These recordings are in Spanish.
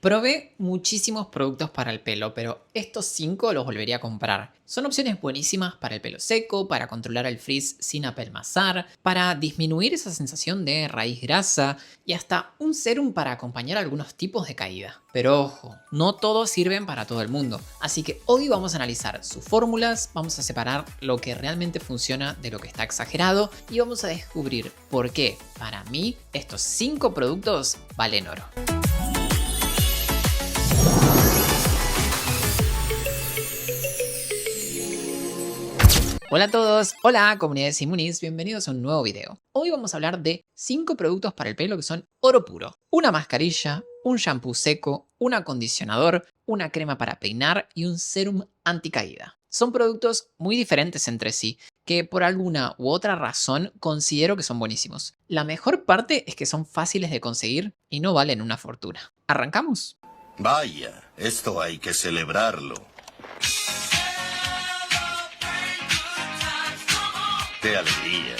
Probé muchísimos productos para el pelo, pero estos 5 los volvería a comprar. Son opciones buenísimas para el pelo seco, para controlar el frizz sin apelmazar, para disminuir esa sensación de raíz grasa y hasta un serum para acompañar algunos tipos de caída. Pero ojo, no todos sirven para todo el mundo. Así que hoy vamos a analizar sus fórmulas, vamos a separar lo que realmente funciona de lo que está exagerado y vamos a descubrir por qué, para mí, estos 5 productos valen oro. Hola a todos, hola comunidad de Simunis, bienvenidos a un nuevo video. Hoy vamos a hablar de 5 productos para el pelo que son oro puro. Una mascarilla, un shampoo seco, un acondicionador, una crema para peinar y un serum anticaída. Son productos muy diferentes entre sí, que por alguna u otra razón considero que son buenísimos. La mejor parte es que son fáciles de conseguir y no valen una fortuna. ¿Arrancamos? Vaya, esto hay que celebrarlo. ¡Qué alegría!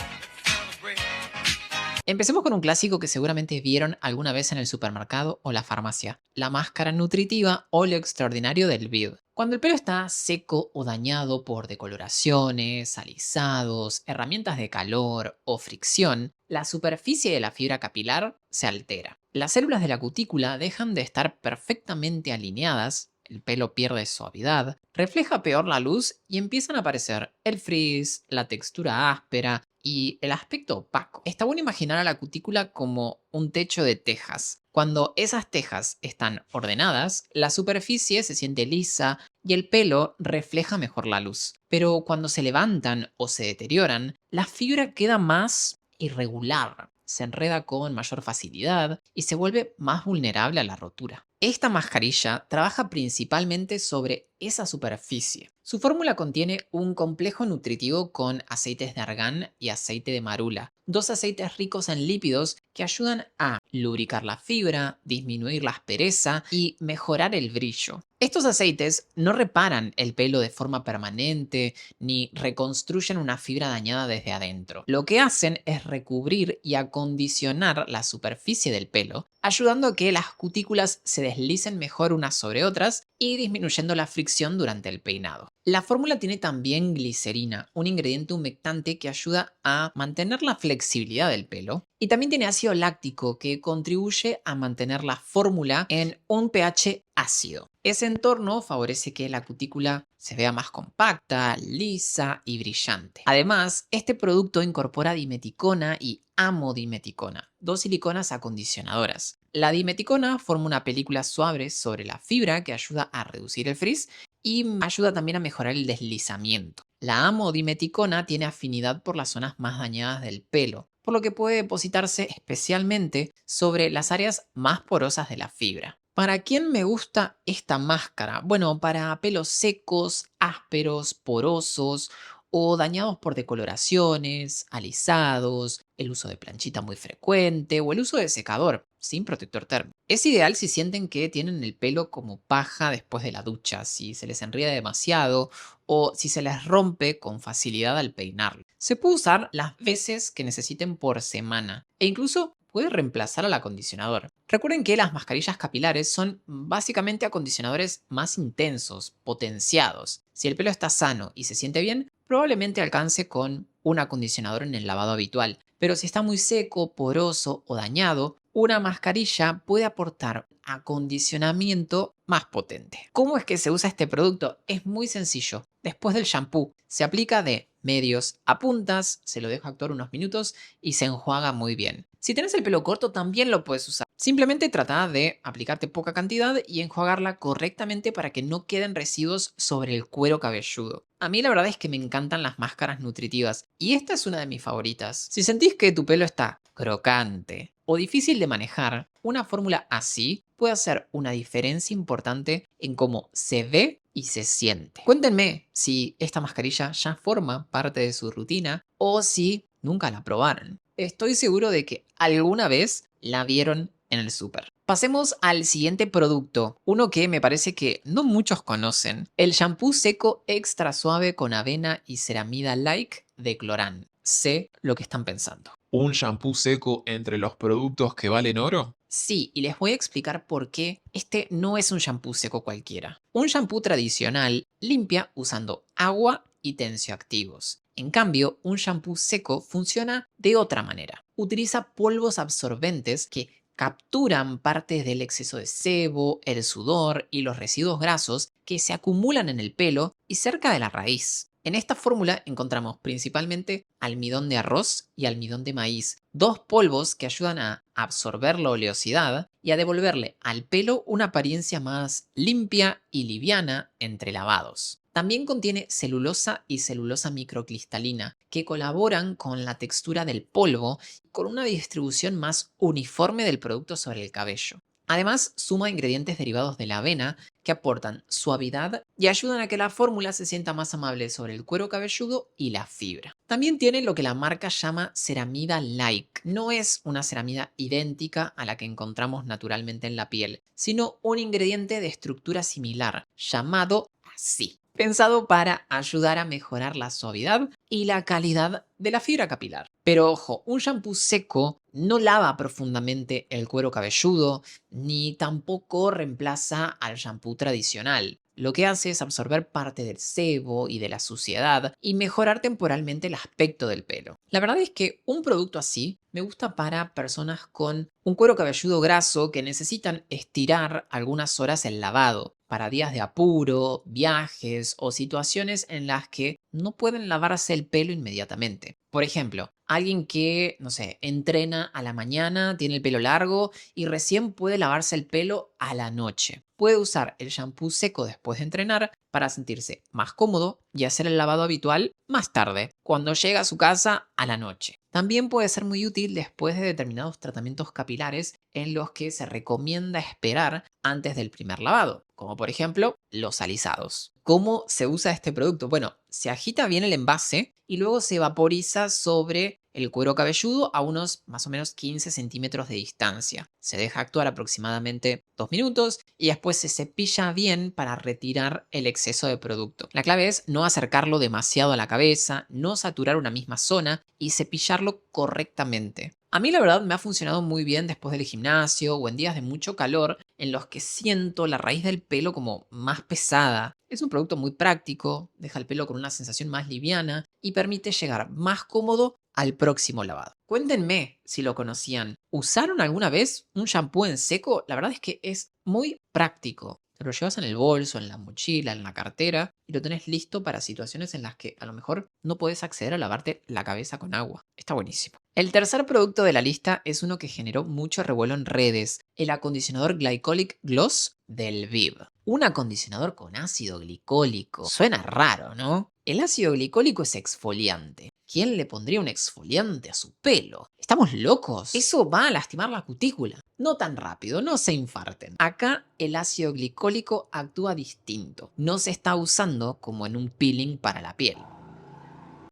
Empecemos con un clásico que seguramente vieron alguna vez en el supermercado o la farmacia, la máscara nutritiva óleo extraordinario del BID. Cuando el pelo está seco o dañado por decoloraciones, alisados, herramientas de calor o fricción, la superficie de la fibra capilar se altera. Las células de la cutícula dejan de estar perfectamente alineadas, el pelo pierde suavidad, refleja peor la luz y empiezan a aparecer el frizz, la textura áspera y el aspecto opaco. Está bueno imaginar a la cutícula como un techo de tejas. Cuando esas tejas están ordenadas, la superficie se siente lisa y el pelo refleja mejor la luz. Pero cuando se levantan o se deterioran, la fibra queda más irregular, se enreda con mayor facilidad y se vuelve más vulnerable a la rotura. Esta mascarilla trabaja principalmente sobre esa superficie. Su fórmula contiene un complejo nutritivo con aceites de argán y aceite de marula, dos aceites ricos en lípidos que ayudan a lubricar la fibra, disminuir la aspereza y mejorar el brillo. Estos aceites no reparan el pelo de forma permanente ni reconstruyen una fibra dañada desde adentro. Lo que hacen es recubrir y acondicionar la superficie del pelo, ayudando a que las cutículas se deslicen mejor unas sobre otras y disminuyendo la fricción durante el peinado. La fórmula tiene también glicerina, un ingrediente humectante que ayuda a mantener la flexibilidad del pelo. Y también tiene ácido láctico que contribuye a mantener la fórmula en un pH ácido. Ese entorno favorece que la cutícula se vea más compacta, lisa y brillante. Además, este producto incorpora dimeticona y amodimeticona, dos siliconas acondicionadoras. La dimeticona forma una película suave sobre la fibra que ayuda a reducir el frizz y ayuda también a mejorar el deslizamiento. La amodimeticona tiene afinidad por las zonas más dañadas del pelo, por lo que puede depositarse especialmente sobre las áreas más porosas de la fibra. ¿Para quién me gusta esta máscara? Bueno, para pelos secos, ásperos, porosos o dañados por decoloraciones, alisados, el uso de planchita muy frecuente o el uso de secador sin protector térmico. Es ideal si sienten que tienen el pelo como paja después de la ducha, si se les enreda demasiado o si se les rompe con facilidad al peinarlo. Se puede usar las veces que necesiten por semana e incluso puede reemplazar al acondicionador. Recuerden que las mascarillas capilares son básicamente acondicionadores más intensos, potenciados. Si el pelo está sano y se siente bien, probablemente alcance con un acondicionador en el lavado habitual. Pero si está muy seco, poroso o dañado, una mascarilla puede aportar acondicionamiento más potente. ¿Cómo es que se usa este producto? Es muy sencillo. Después del shampoo, se aplica de medios a puntas, se lo deja actuar unos minutos y se enjuaga muy bien. Si tenés el pelo corto también lo puedes usar. Simplemente trata de aplicarte poca cantidad y enjuagarla correctamente para que no queden residuos sobre el cuero cabelludo. A mí la verdad es que me encantan las máscaras nutritivas y esta es una de mis favoritas. Si sentís que tu pelo está crocante o difícil de manejar, una fórmula así puede hacer una diferencia importante en cómo se ve y se siente. Cuéntenme si esta mascarilla ya forma parte de su rutina o si nunca la probaron. Estoy seguro de que alguna vez la vieron en el súper. Pasemos al siguiente producto, uno que me parece que no muchos conocen, el shampoo seco extra suave con avena y ceramida like de Cloran. Sé lo que están pensando. ¿Un shampoo seco entre los productos que valen oro? Sí, y les voy a explicar por qué este no es un shampoo seco cualquiera. Un shampoo tradicional limpia usando agua y tensioactivos. En cambio, un shampoo seco funciona de otra manera. Utiliza polvos absorbentes que capturan partes del exceso de sebo, el sudor y los residuos grasos que se acumulan en el pelo y cerca de la raíz. En esta fórmula encontramos principalmente almidón de arroz y almidón de maíz, dos polvos que ayudan a absorber la oleosidad y a devolverle al pelo una apariencia más limpia y liviana entre lavados. También contiene celulosa y celulosa microcristalina, que colaboran con la textura del polvo y con una distribución más uniforme del producto sobre el cabello. Además, suma ingredientes derivados de la avena que aportan suavidad y ayudan a que la fórmula se sienta más amable sobre el cuero cabelludo y la fibra. También tiene lo que la marca llama ceramida-like. No es una ceramida idéntica a la que encontramos naturalmente en la piel, sino un ingrediente de estructura similar, llamado así, pensado para ayudar a mejorar la suavidad y la calidad de la fibra capilar. Pero ojo, un shampoo seco no lava profundamente el cuero cabelludo, ni tampoco reemplaza al shampoo tradicional. Lo que hace es absorber parte del sebo y de la suciedad y mejorar temporalmente el aspecto del pelo. La verdad es que un producto así me gusta para personas con un cuero cabelludo graso que necesitan estirar algunas horas el lavado, para días de apuro, viajes o situaciones en las que no pueden lavarse el pelo inmediatamente. Por ejemplo, alguien que, no sé, entrena a la mañana, tiene el pelo largo y recién puede lavarse el pelo a la noche. Puede usar el shampoo seco después de entrenar para sentirse más cómodo y hacer el lavado habitual más tarde, cuando llega a su casa a la noche. También puede ser muy útil después de determinados tratamientos capilares en los que se recomienda esperar antes del primer lavado, como por ejemplo los alisados. ¿Cómo se usa este producto? Bueno, se agita bien el envase y luego se vaporiza sobre el cuero cabelludo a unos más o menos 15 centímetros de distancia. Se deja actuar aproximadamente 2 minutos y después se cepilla bien para retirar el exceso de producto. La clave es no acercarlo demasiado a la cabeza, no saturar una misma zona y cepillarlo correctamente. A mí la verdad me ha funcionado muy bien después del gimnasio o en días de mucho calor en los que siento la raíz del pelo como más pesada. Es un producto muy práctico, deja el pelo con una sensación más liviana y permite llegar más cómodo al próximo lavado. Cuéntenme si lo conocían. ¿Usaron alguna vez un shampoo en seco? La verdad es que es muy práctico. Te lo llevas en el bolso, en la mochila, en la cartera y lo tenés listo para situaciones en las que a lo mejor no podés acceder a lavarte la cabeza con agua. Está buenísimo. El tercer producto de la lista es uno que generó mucho revuelo en redes, el acondicionador Glycolic Gloss del Viv. Un acondicionador con ácido glicólico. Suena raro, ¿no? El ácido glicólico es exfoliante. ¿Quién le pondría un exfoliante a su pelo? ¿Estamos locos? Eso va a lastimar la cutícula. No tan rápido, no se infarten. Acá el ácido glicólico actúa distinto. No se está usando como en un peeling para la piel.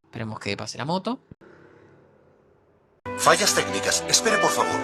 Esperemos que pase la moto. Fallas técnicas. Espere, por favor.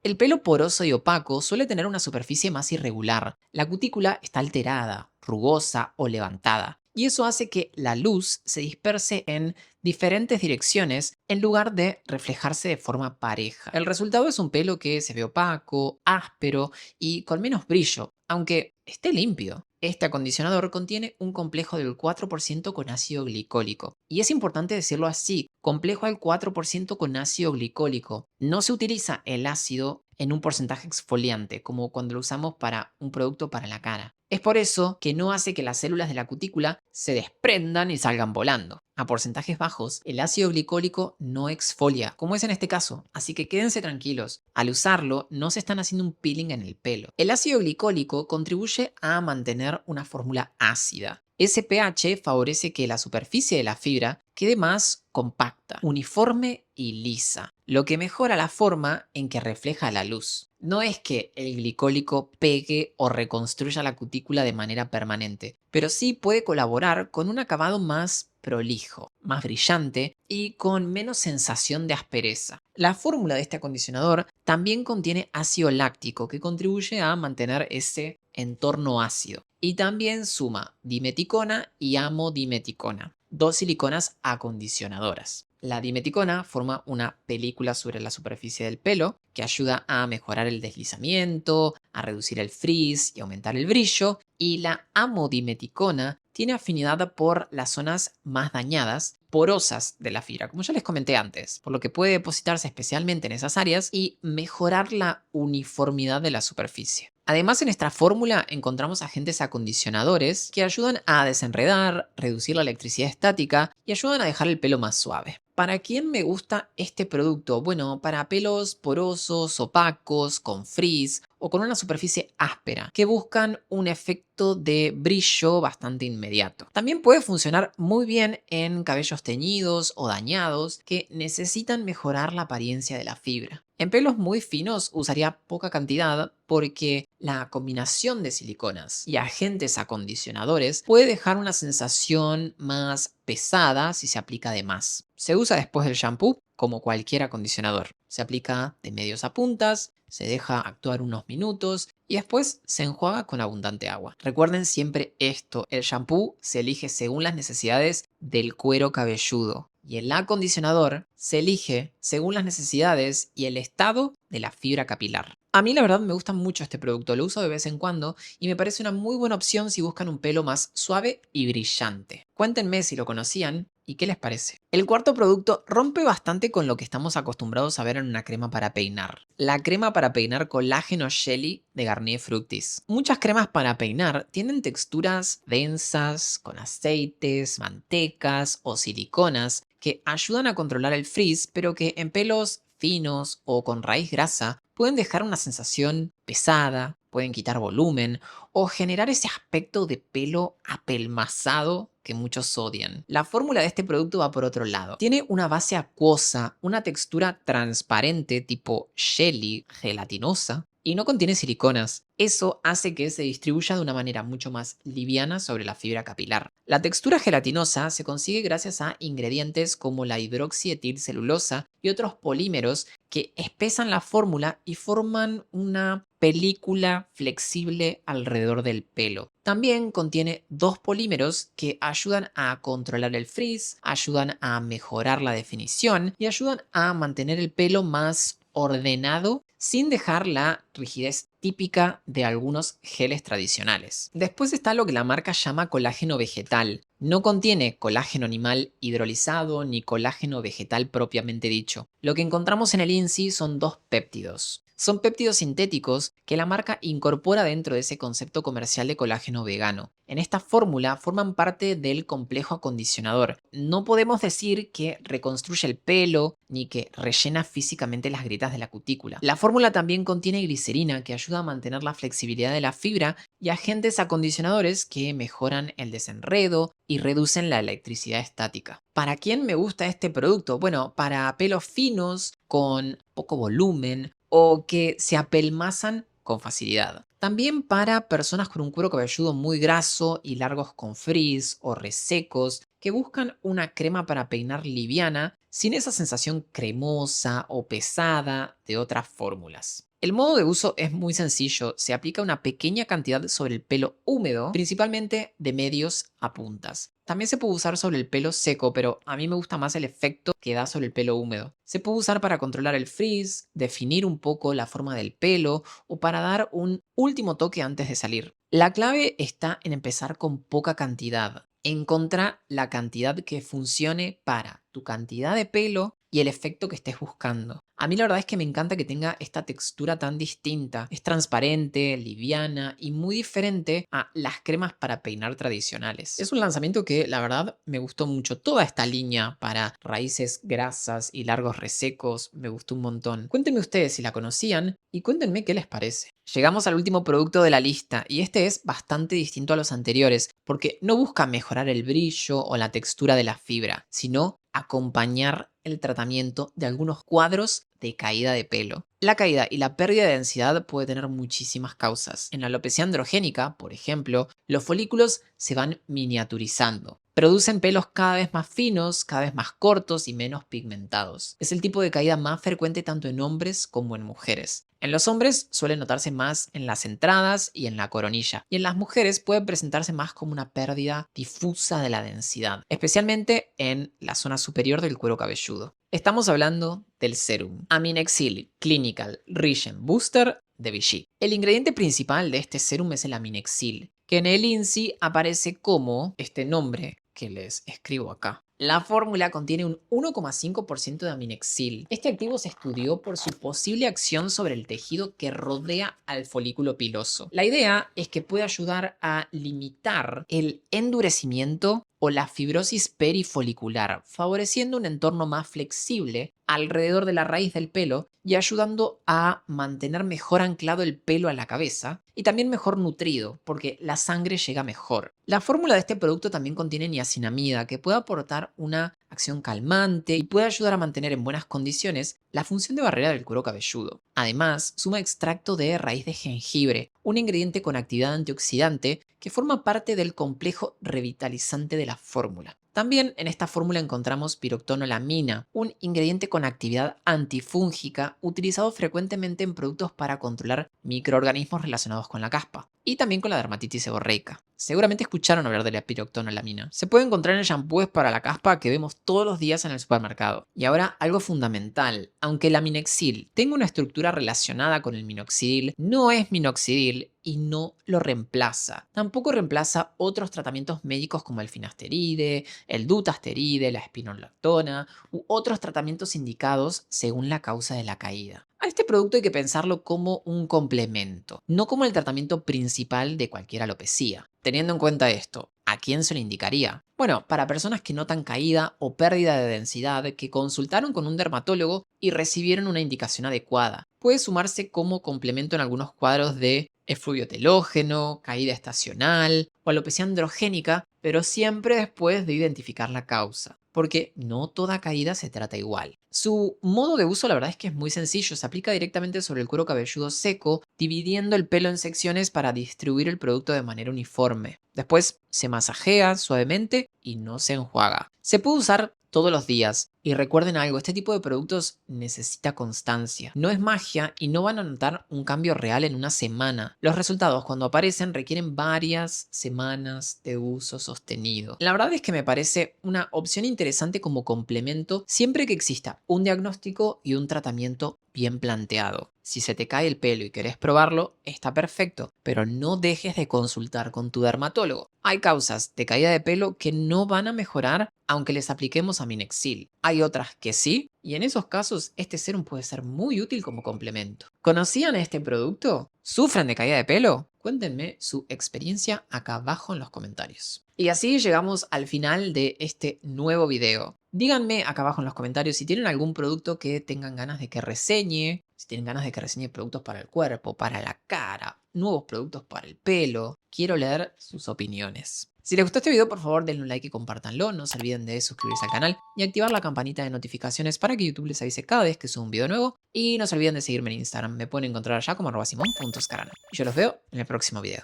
El pelo poroso y opaco suele tener una superficie más irregular. La cutícula está alterada, rugosa o levantada. Y eso hace que la luz se disperse en diferentes direcciones en lugar de reflejarse de forma pareja. El resultado es un pelo que se ve opaco, áspero y con menos brillo, aunque esté limpio. Este acondicionador contiene un complejo del 4% con ácido glicólico. Y es importante decirlo así, complejo al 4% con ácido glicólico. No se utiliza el ácido en un porcentaje exfoliante, como cuando lo usamos para un producto para la cara. Es por eso que no hace que las células de la cutícula se desprendan y salgan volando. A porcentajes bajos, el ácido glicólico no exfolia, como es en este caso, así que quédense tranquilos. Al usarlo, no se están haciendo un peeling en el pelo. El ácido glicólico contribuye a mantener una fórmula ácida. Ese pH favorece que la superficie de la fibra quede más compacta, uniforme y lisa, lo que mejora la forma en que refleja la luz. No es que el glicólico pegue o reconstruya la cutícula de manera permanente, pero sí puede colaborar con un acabado más prolijo, más brillante y con menos sensación de aspereza. La fórmula de este acondicionador también contiene ácido láctico que contribuye a mantener ese entorno ácido. Y también suma dimeticona y amodimeticona, dos siliconas acondicionadoras. La dimeticona forma una película sobre la superficie del pelo que ayuda a mejorar el deslizamiento, a reducir el frizz y aumentar el brillo. Y la amodimeticona tiene afinidad por las zonas más dañadas, porosas de la fibra, como ya les comenté antes, por lo que puede depositarse especialmente en esas áreas y mejorar la uniformidad de la superficie. Además, en esta fórmula encontramos agentes acondicionadores que ayudan a desenredar, reducir la electricidad estática y ayudan a dejar el pelo más suave. ¿Para quién me gusta este producto? Bueno, para pelos porosos, opacos, con frizz o con una superficie áspera, que buscan un efecto de brillo bastante inmediato. También puede funcionar muy bien en cabellos teñidos o dañados que necesitan mejorar la apariencia de la fibra. En pelos muy finos usaría poca cantidad porque la combinación de siliconas y agentes acondicionadores puede dejar una sensación más pesada si se aplica de más. Se usa después del shampoo como cualquier acondicionador. Se aplica de medios a puntas, se deja actuar unos minutos y después se enjuaga con abundante agua. Recuerden siempre esto, el shampoo se elige según las necesidades del cuero cabelludo y el acondicionador se elige según las necesidades y el estado de la fibra capilar. A mí la verdad me gusta mucho este producto, lo uso de vez en cuando y me parece una muy buena opción si buscan un pelo más suave y brillante. Cuéntenme si lo conocían y qué les parece. El cuarto producto rompe bastante con lo que estamos acostumbrados a ver en una crema para peinar. La crema para peinar colágeno jelly de Garnier Fructis. Muchas cremas para peinar tienen texturas densas, con aceites, mantecas o siliconas que ayudan a controlar el frizz, pero que en pelos finos o con raíz grasa pueden dejar una sensación pesada, pueden quitar volumen o generar ese aspecto de pelo apelmazado que muchos odian. La fórmula de este producto va por otro lado. Tiene una base acuosa, una textura transparente tipo jelly, gelatinosa, y no contiene siliconas. Eso hace que se distribuya de una manera mucho más liviana sobre la fibra capilar. La textura gelatinosa se consigue gracias a ingredientes como la hidroxietilcelulosa y otros polímeros que espesan la fórmula y forman una película flexible alrededor del pelo. También contiene dos polímeros que ayudan a controlar el frizz, ayudan a mejorar la definición y ayudan a mantener el pelo más ordenado sin dejar la rigidez típica de algunos geles tradicionales. Después está lo que la marca llama colágeno vegetal. No contiene colágeno animal hidrolizado ni colágeno vegetal propiamente dicho. Lo que encontramos en el INSI son dos péptidos. Son péptidos sintéticos que la marca incorpora dentro de ese concepto comercial de colágeno vegano. En esta fórmula forman parte del complejo acondicionador. No podemos decir que reconstruye el pelo ni que rellena físicamente las grietas de la cutícula. La fórmula también contiene glicerina que ayuda a mantener la flexibilidad de la fibra y agentes acondicionadores que mejoran el desenredo y reducen la electricidad estática. ¿Para quién me gusta este producto? Bueno, para pelos finos, con poco volumen o que se apelmazan con facilidad. También para personas con un cuero cabelludo muy graso y largos con frizz o resecos que buscan una crema para peinar liviana sin esa sensación cremosa o pesada de otras fórmulas. El modo de uso es muy sencillo, se aplica una pequeña cantidad sobre el pelo húmedo, principalmente de medios a puntas. También se puede usar sobre el pelo seco, pero a mí me gusta más el efecto que da sobre el pelo húmedo. Se puede usar para controlar el frizz, definir un poco la forma del pelo o para dar un último toque antes de salir. La clave está en empezar con poca cantidad. Encontrar la cantidad que funcione para tu cantidad de pelo y el efecto que estés buscando. A mí la verdad es que me encanta que tenga esta textura tan distinta. Es transparente, liviana y muy diferente a las cremas para peinar tradicionales. Es un lanzamiento que la verdad me gustó mucho. Toda esta línea para raíces grasas y largos resecos me gustó un montón. Cuéntenme ustedes si la conocían y cuéntenme qué les parece. Llegamos al último producto de la lista y este es bastante distinto a los anteriores porque no busca mejorar el brillo o la textura de la fibra, sino acompañar el tratamiento de algunos cuadros de caída de pelo. La caída y la pérdida de densidad puede tener muchísimas causas. En la alopecia androgénica, por ejemplo, los folículos se van miniaturizando. Producen pelos cada vez más finos, cada vez más cortos y menos pigmentados. Es el tipo de caída más frecuente tanto en hombres como en mujeres. En los hombres suele notarse más en las entradas y en la coronilla, y en las mujeres puede presentarse más como una pérdida difusa de la densidad, especialmente en la zona superior del cuero cabelludo. Estamos hablando del serum Aminexil Clinical Regen Booster de Vichy. El ingrediente principal de este serum es el Aminexil, que en el INSI aparece como este nombre que les escribo acá. La fórmula contiene un 1,5% de Aminexil. Este activo se estudió por su posible acción sobre el tejido que rodea al folículo piloso. La idea es que puede ayudar a limitar el endurecimiento o la fibrosis perifolicular, favoreciendo un entorno más flexible alrededor de la raíz del pelo y ayudando a mantener mejor anclado el pelo a la cabeza y también mejor nutrido, porque la sangre llega mejor. La fórmula de este producto también contiene niacinamida, que puede aportar una acción calmante y puede ayudar a mantener en buenas condiciones la función de barrera del cuero cabelludo. Además, suma extracto de raíz de jengibre, un ingrediente con actividad antioxidante que forma parte del complejo revitalizante de la fórmula. También en esta fórmula encontramos piroctonolamina, un ingrediente con actividad antifúngica utilizado frecuentemente en productos para controlar microorganismos relacionados con la caspa y también con la dermatitis seborreica. Seguramente escucharon hablar de la piroctonolamina. Se puede encontrar en shampoos para la caspa que vemos todos los días en el supermercado. Y ahora algo fundamental. Aunque el Aminexil tenga una estructura relacionada con el minoxidil, no es minoxidil y no lo reemplaza. Tampoco reemplaza otros tratamientos médicos como el finasteride, el dutasteride, la espinolactona u otros tratamientos indicados según la causa de la caída. A este producto hay que pensarlo como un complemento, no como el tratamiento principal de cualquier alopecia. Teniendo en cuenta esto, ¿a quién se le indicaría? Bueno, para personas que notan caída o pérdida de densidad, que consultaron con un dermatólogo y recibieron una indicación adecuada. Puede sumarse como complemento en algunos cuadros de efluvio telógeno, caída estacional o alopecia androgénica, pero siempre después de identificar la causa, porque no toda caída se trata igual. Su modo de uso la verdad es que es muy sencillo, se aplica directamente sobre el cuero cabelludo seco, dividiendo el pelo en secciones para distribuir el producto de manera uniforme. Después se masajea suavemente y no se enjuaga. Se puede usar todos los días. Y recuerden algo, este tipo de productos necesita constancia. No es magia y no van a notar un cambio real en una semana. Los resultados cuando aparecen requieren varias semanas de uso sostenido. La verdad es que me parece una opción interesante como complemento siempre que exista un diagnóstico y un tratamiento bien planteado. Si se te cae el pelo y querés probarlo, está perfecto, pero no dejes de consultar con tu dermatólogo. Hay causas de caída de pelo que no van a mejorar aunque les apliquemos Aminexil. Hay otras que sí, y en esos casos este serum puede ser muy útil como complemento. ¿Conocían este producto? ¿Sufren de caída de pelo? Cuéntenme su experiencia acá abajo en los comentarios. Y así llegamos al final de este nuevo video. Díganme acá abajo en los comentarios si tienen algún producto que tengan ganas de que reseñe, si tienen ganas de que reseñe productos para el cuerpo, para la cara, nuevos productos para el pelo. Quiero leer sus opiniones. Si les gustó este video, por favor denle un like y compártanlo. No se olviden de suscribirse al canal y activar la campanita de notificaciones para que YouTube les avise cada vez que suba un video nuevo. Y no se olviden de seguirme en Instagram. Me pueden encontrar allá como @simon.scaran. Y yo los veo en el próximo video.